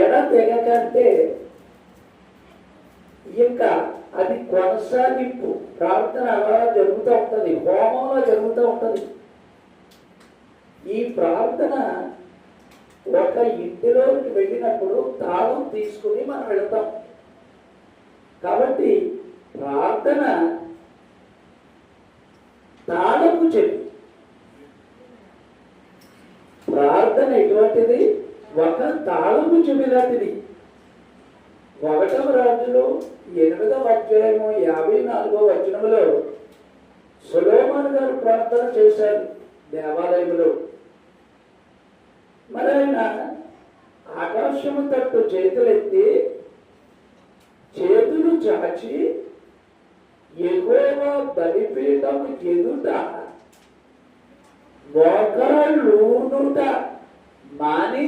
ఎడతెగకంటే ఇంకా అది కొనసాగింపు. ప్రార్థన అలా జరుగుతూ ఉంటుంది, హోమంలో జరుగుతూ ఉంటుంది. ఈ ప్రార్థన ఒక ఇంటిలోకి వెళ్ళినప్పుడు తాళం తీసుకుని మనం వెళతాం. కాబట్టి ప్రార్థన తాళము చెవి. ప్రార్థన ఎటువంటిది? ఒక తాళము చెవి లాంటిది. 1వ రాజులు 8వ అధ్యాయము 54వ వచనములో సొలొమోను గారు ప్రార్థన చేశారు దేవాలయంలో. మరి ఆయన ఆకాశము తట్టు చేతులెత్తి చేతులు చాచి యెహోవా బలిపీఠం ఎదుట మోకాళ్ళూనుట మాని